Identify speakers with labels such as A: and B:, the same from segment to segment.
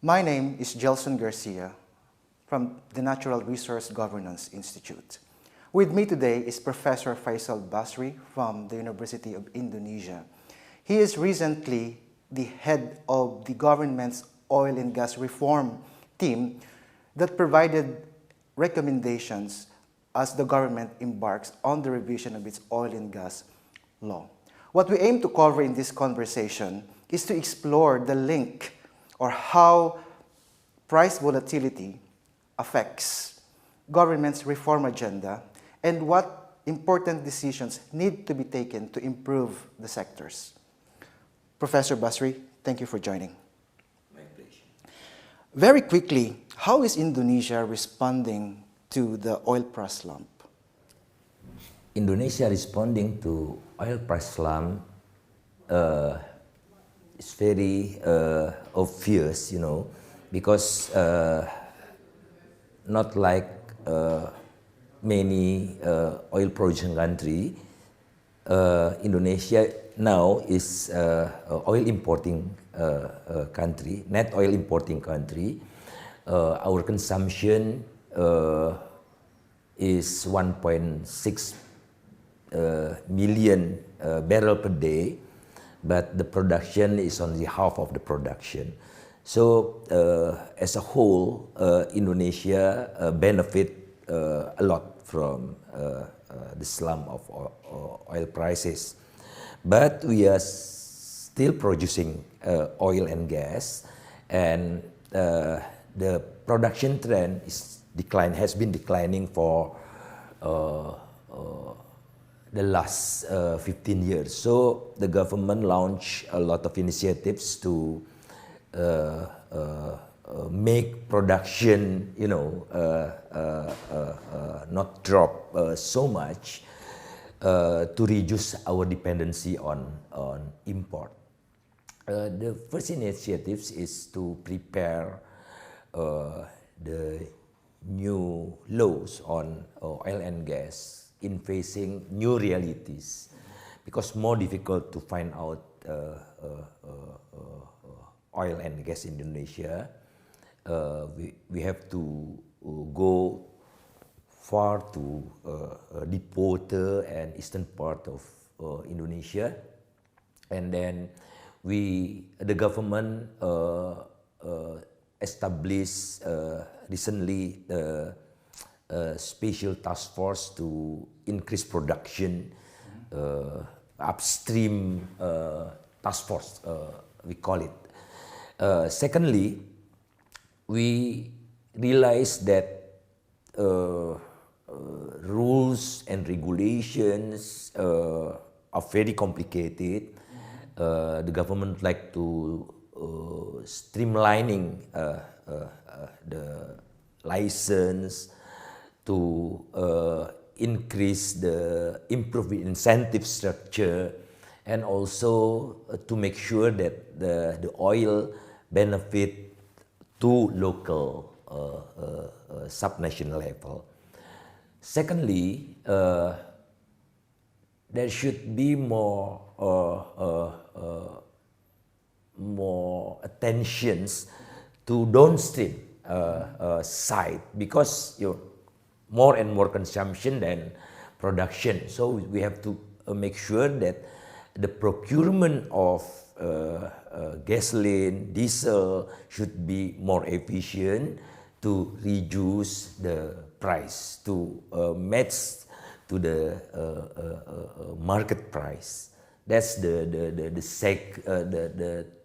A: My name is Gelson Garcia from the Natural Resource Governance Institute. With me today is Professor Faisal Basri from the University of Indonesia. He is recently the head of the government's oil and gas reform team that provided recommendations as the government embarks on the revision of its oil and gas law. What we aim to cover in this conversation is to explore the link or how price volatility affects government's reform agenda and what important decisions need to be taken to improve the sectors. Professor Basri, thank you for joining.
B: My pleasure.
A: Very quickly, how is Indonesia responding to the oil price slump?
B: Indonesia responding to oil price slump is very obvious, because not like many oil producing country, Indonesia now is oil importing country, net oil importing country. Our consumption is 1.6 million barrel per day, but the production is only half of the production. So as a whole, Indonesia benefit a lot from the slump of oil prices. But we are still producing oil and gas, and the production trend has been declining for the last 15 years. So the government launched a lot of initiatives to make production, not drop so much to reduce our dependency on import. The first initiatives is to prepare the new laws on oil and gas in facing new realities, because more difficult to find out oil and gas in Indonesia. We have to go far to deep water and eastern part of Indonesia, and then the government established recently special task force to increase production, upstream task force, we call it. Secondly, we realized that rules and regulations are very complicated. The government like to streamlining the license, to improve the incentive structure, and also to make sure that the oil benefit to local subnational level. Secondly, there should be more attentions to downstream side, because more and more consumption than production. So we have to make sure that the procurement of gasoline, diesel should be more efficient to reduce the price, to match to the market price. That's the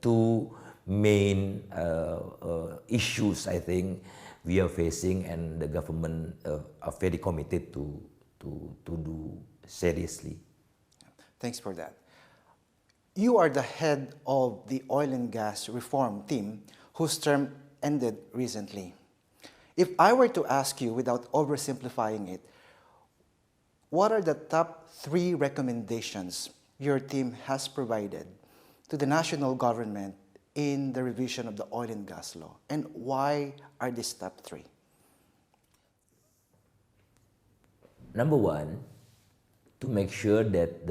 B: two main issues I think we are facing, and the government are very committed to do seriously.
A: Thanks for that. You are the head of the oil and gas reform team whose term ended recently. If I were to ask you, without oversimplifying it, what are the top 3 recommendations your team has provided to the national government in the revision of the oil and gas law, and why are these top 3?
B: Number one, to make sure that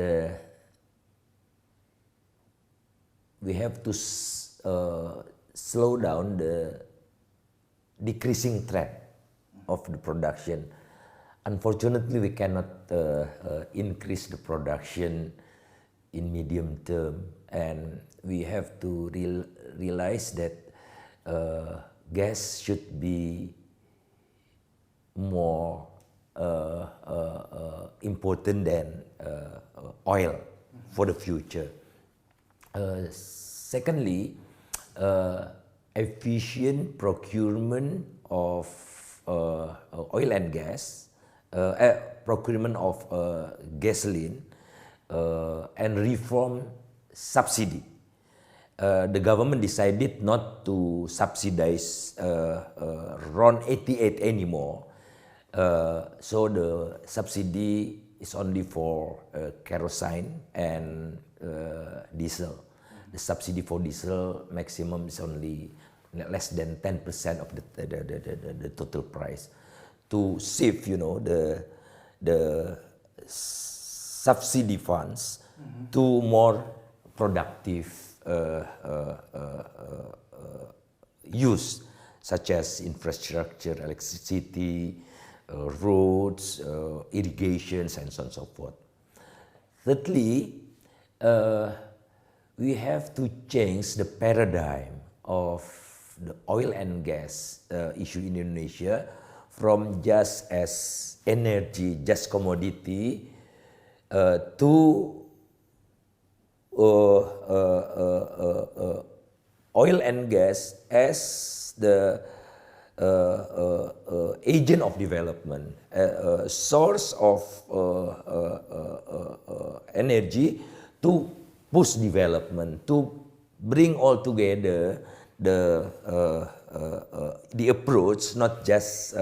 B: we have to slow down the decreasing trend of the production. Unfortunately, we cannot increase the production in medium term, and we have to realize that gas should be more important than oil for the future. Secondly, efficient procurement of oil and gas, procurement of gasoline, and reform subsidy. The government decided not to subsidize RON 88 anymore. So the subsidy is only for kerosene and diesel. The subsidy for diesel maximum is only less than 10% of the total price. To save, the subsidy funds to more productive use, such as infrastructure, electricity, roads, irrigations, and so on and so forth. Thirdly, we have to change the paradigm of the oil and gas issue in Indonesia from just as energy, just commodity, to oil and gas as the agent of development, source of energy to push development, to bring all together the approach, not just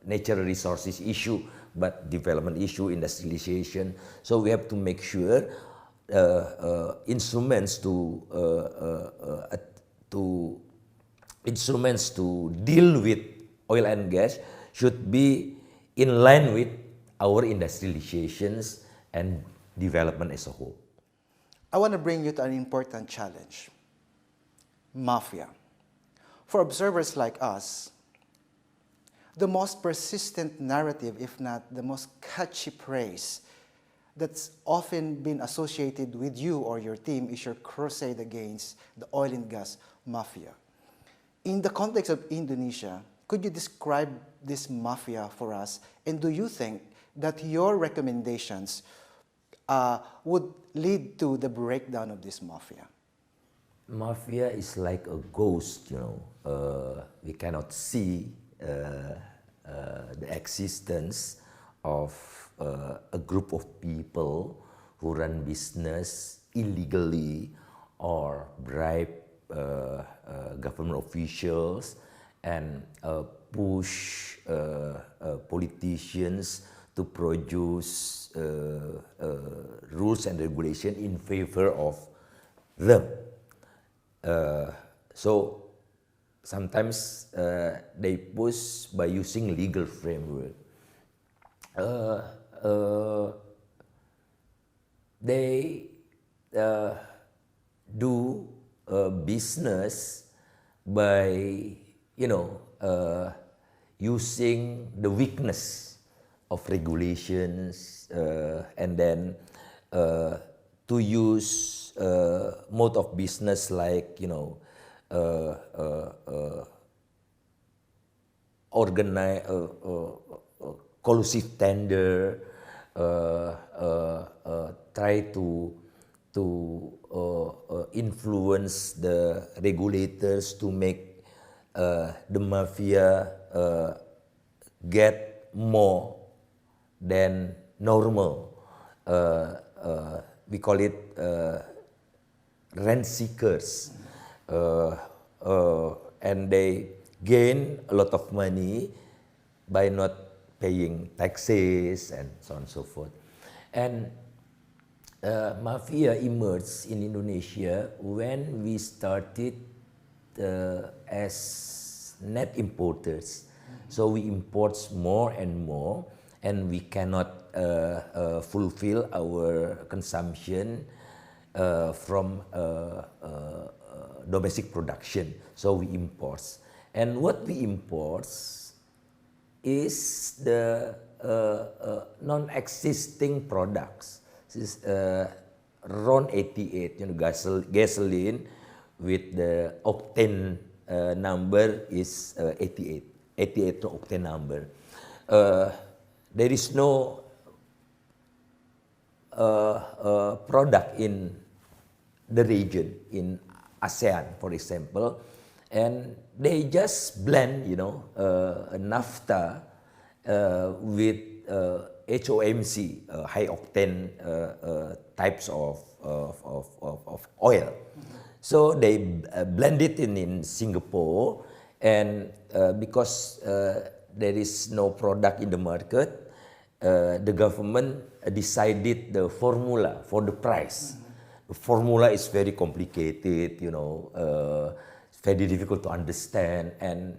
B: natural resources issue, but development issue, industrialization. So we have to make sure instruments to deal with oil and gas should be in line with our industrializations and development as a whole.
A: I want to bring you to an important challenge: mafia. For observers like us, the most persistent narrative, if not the most catchy praise that's often been associated with you or your team, is your crusade against the oil and gas mafia. In the context of Indonesia, could you describe this mafia for us? And do you think that your recommendations would lead to the breakdown of this mafia?
B: Mafia is like a ghost, we cannot see the existence of a group of people who run business illegally or bribe government officials and push politicians to produce rules and regulation in favor of them. So sometimes they push by using legal framework. They do business by, using the weakness of regulations and then to use mode of business like, organize collusive tender, try to influence the regulators to make the mafia get more than normal. We call it rent seekers, and they gain a lot of money by not paying taxes and so on and so forth. And mafia emerged in Indonesia when we started as net importers. So we import more and more, and we cannot fulfill our consumption from domestic production. So we import. And what we import is the non-existing products. This is RON 88, gasoline with the octane number is 88 octane number. There is no product in the region, in ASEAN, for example, and they just blend, naphtha with HOMC, high octane types of oil. So they blend it in Singapore, and because there is no product in the market, the government decided the formula for the price. The formula is very complicated, very difficult to understand, and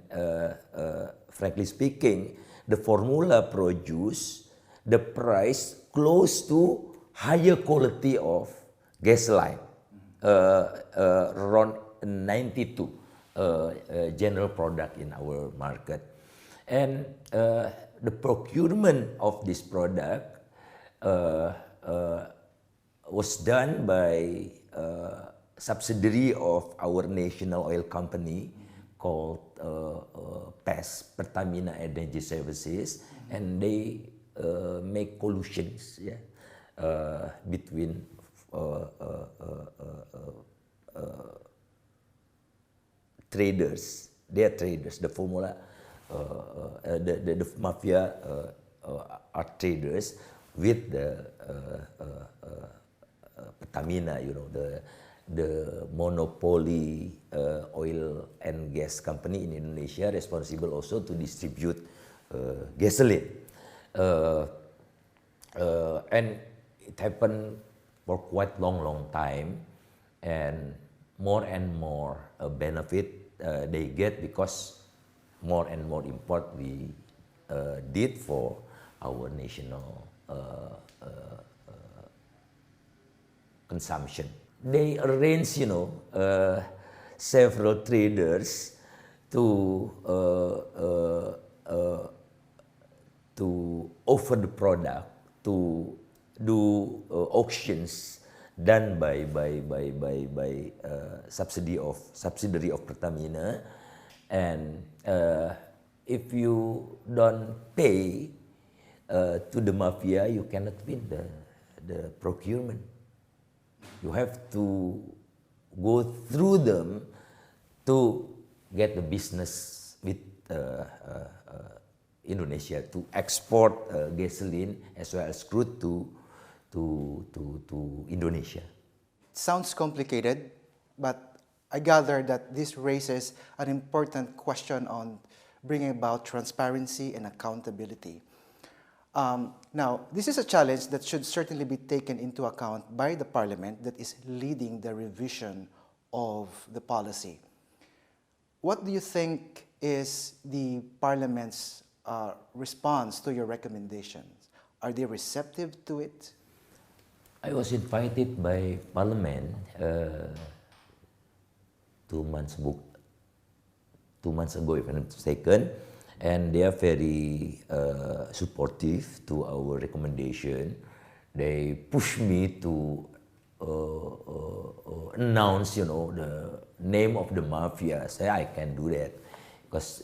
B: frankly speaking, the formula produce the price close to higher quality of gasoline, around 92 general product in our market. And the procurement of this product was done by subsidiary of our national oil company called PES, Pertamina Energy Services, and they make collusions between traders. They are traders. The formula, the mafia are traders with the Pertamina, the monopoly oil and gas company in Indonesia, responsible also to distribute gasoline. And it happened for quite long time, and more benefit they get because more and more import we did for our national consumption. They arrange, several traders to offer the product, to do auctions done by subsidiary of Pertamina, and if you don't pay to the mafia, you cannot win the procurement. You have to go through them to get the business with Indonesia, to export gasoline as well as crude to Indonesia.
A: Sounds complicated, but I gather that this raises an important question on bringing about transparency and accountability. Now, this is a challenge that should certainly be taken into account by the Parliament that is leading the revision of the policy. What do you think is the Parliament's response to your recommendations? Are they receptive to it?
B: I was invited by Parliament 2 months ago, if I'm not mistaken, and they are very supportive to our recommendation. They push me to announce, the name of the mafia. Say I can do that because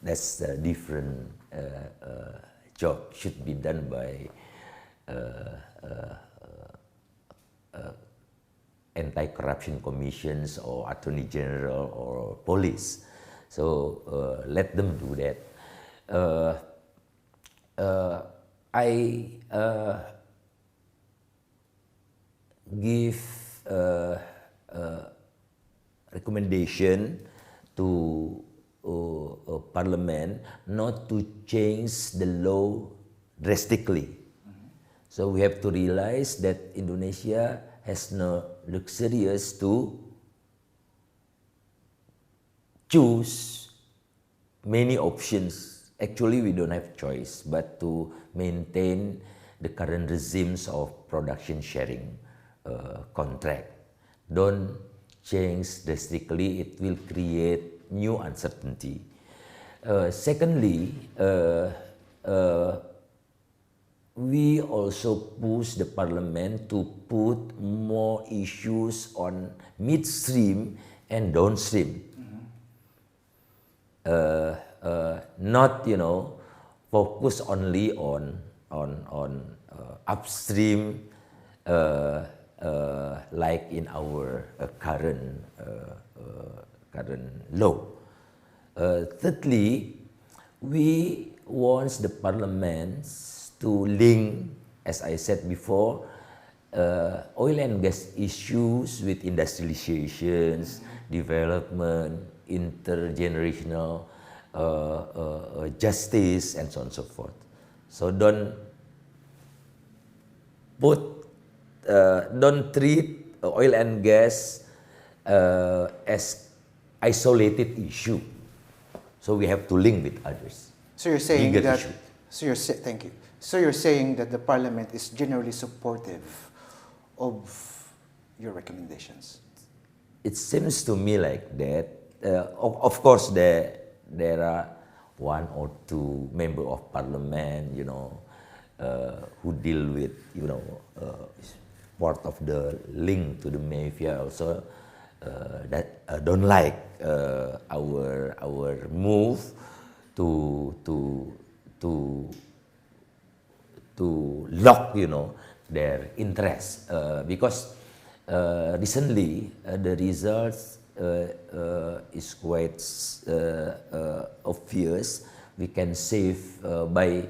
B: that's a different job, should be done by anti-corruption commissions or attorney general or police. So let them do that. I give recommendation to Parliament not to change the law drastically. So we have to realize that Indonesia has no luxurious to choose many options. Actually, we don't have choice but to maintain the current regimes of production sharing contract. Don't change drastically, it will create new uncertainty. Secondly, we also push the parliament to put more issues on midstream and downstream. Not, focus only on upstream, like in our current law. Thirdly, we want the parliaments to link, as I said before, oil and gas issues with industrializations, development, intergenerational justice, and so on and so forth. So don't treat oil and gas as isolated issue. So we have to link with others.
A: So you're saying
B: Bigger
A: that.
B: issue.
A: Thank you. So you're saying that the Parliament is generally supportive of your recommendations.
B: It seems to me like that. Of course, there are one or two members of parliament, who deal with, part of the link to the mafia also, that don't like our move to lock, their interest, because recently the results is quite obvious. We can save by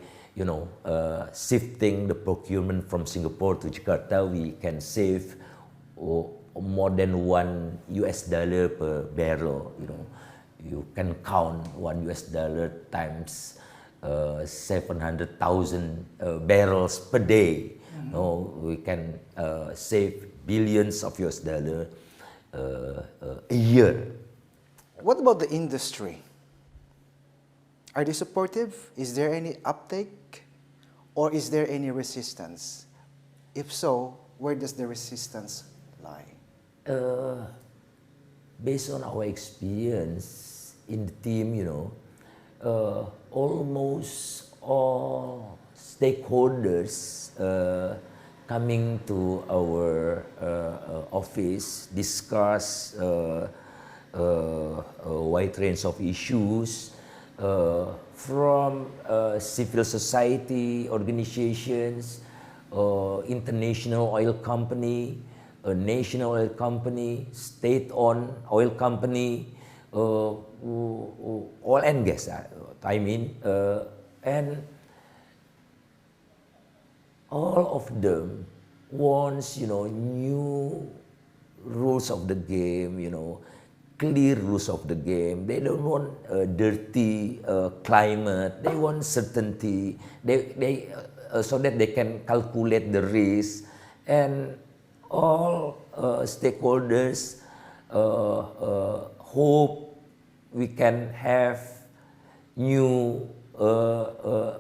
B: shifting the procurement from Singapore to Jakarta. We can save more than $1 per barrel. You can count $1 times 700,000 barrels per day. We can save billions of $, a year.
A: What about the industry? Are they supportive? Is there any uptake? Or is there any resistance? If so, where does the resistance lie?
B: Based on our experience in the team, almost all stakeholders coming to our office discuss a wide range of issues, from civil society organizations, international oil company, a national oil company, state-owned oil company, oil and gas, and all of them wants, new rules of the game, clear rules of the game. They don't want a dirty climate. They want certainty. They so that they can calculate the risk, and all stakeholders hope we can have new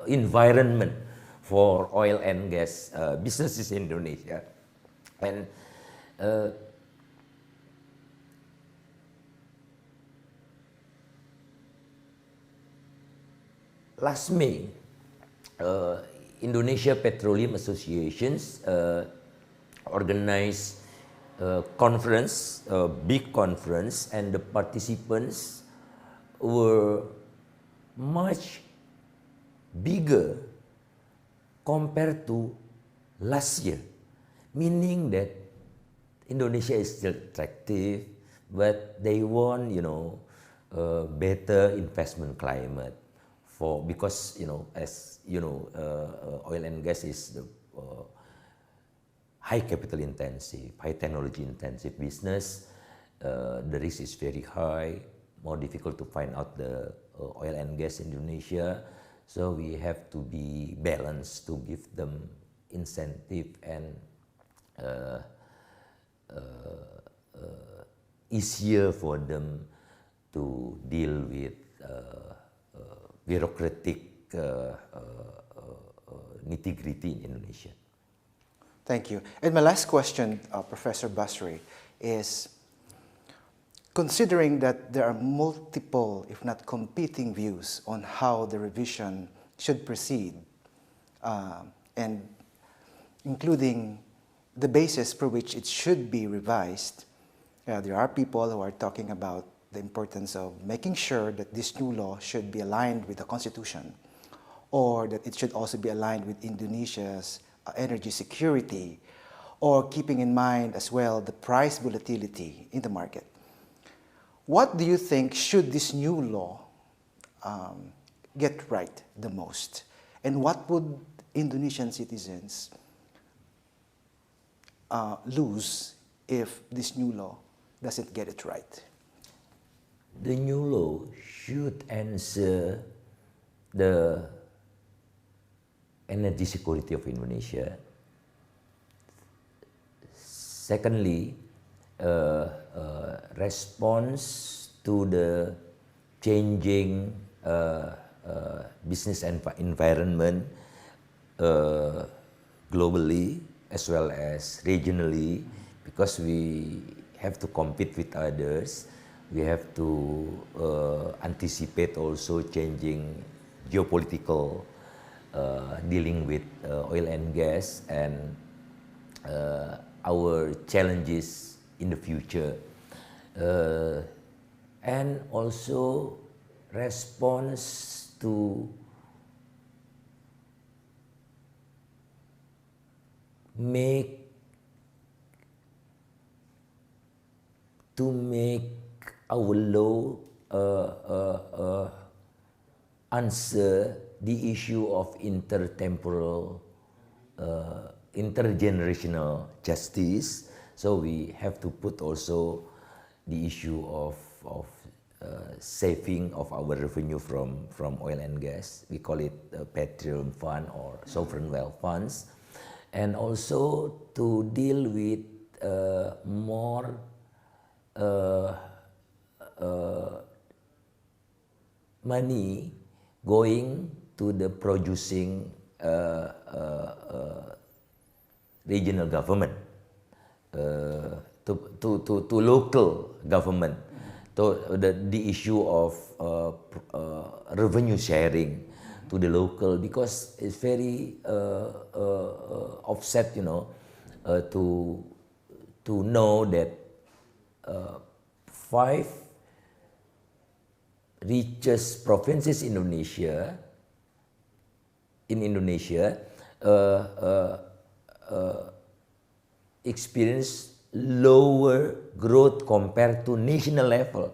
B: environment for oil and gas businesses in Indonesia. And last May, Indonesia Petroleum Associations organized a conference, a big conference, and the participants were much bigger compared to last year, meaning that Indonesia is still attractive, but they want, a better investment climate because, as you know, oil and gas is the high capital intensive, high technology intensive business. The risk is very high, more difficult to find out the oil and gas in Indonesia. So we have to be balanced to give them incentive and easier for them to deal with bureaucratic nitty-gritty in Indonesia.
A: Thank you. And my last question, Professor Basri, is considering that there are multiple, if not competing views on how the revision should proceed, and including the basis for which it should be revised, there are people who are talking about the importance of making sure that this new law should be aligned with the Constitution, or that it should also be aligned with Indonesia's energy security, or keeping in mind as well the price volatility in the market. What do you think should this new law get right the most? And what would Indonesian citizens lose if this new law doesn't get it right?
B: The new law should answer the energy security of Indonesia. Secondly, response to the changing business environment globally as well as regionally, because we have to compete with others. We have to anticipate also changing geopolitical dealing with oil and gas and our challenges in the future, and also response to make our law answer the issue of intergenerational justice. So we have to put also the issue of saving of our revenue from oil and gas. We call it petroleum fund or sovereign wealth funds, and also to deal with more money going to the producing regional government, to local government, to the issue of revenue sharing to the local, because it's very offset, to know that 5 richest provinces in Indonesia experience lower growth compared to national level.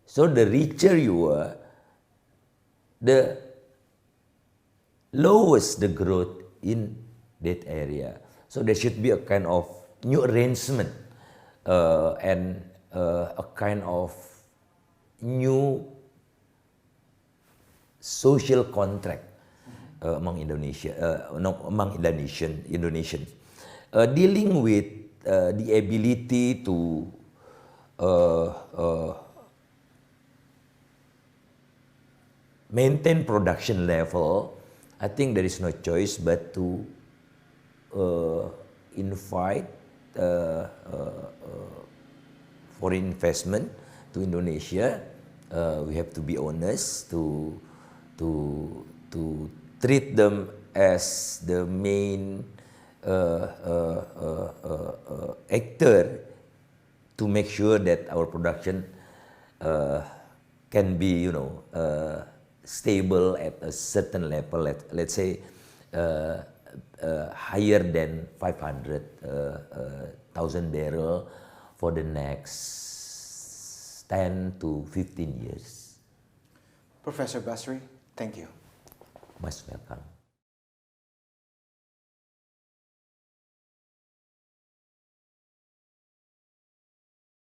B: So the richer you are, the lowest the growth in that area. So there should be a kind of new arrangement and a kind of new social contract among Indonesians, dealing with the ability to maintain production level. I think there is no choice but to invite foreign investment to Indonesia. We have to be honest to treat them as the main actor to make sure that our production can be, stable at a certain level. Let's say higher than 500,000 barrel for the next 10 to 15 years.
A: Professor Basri, thank you.
B: Most welcome.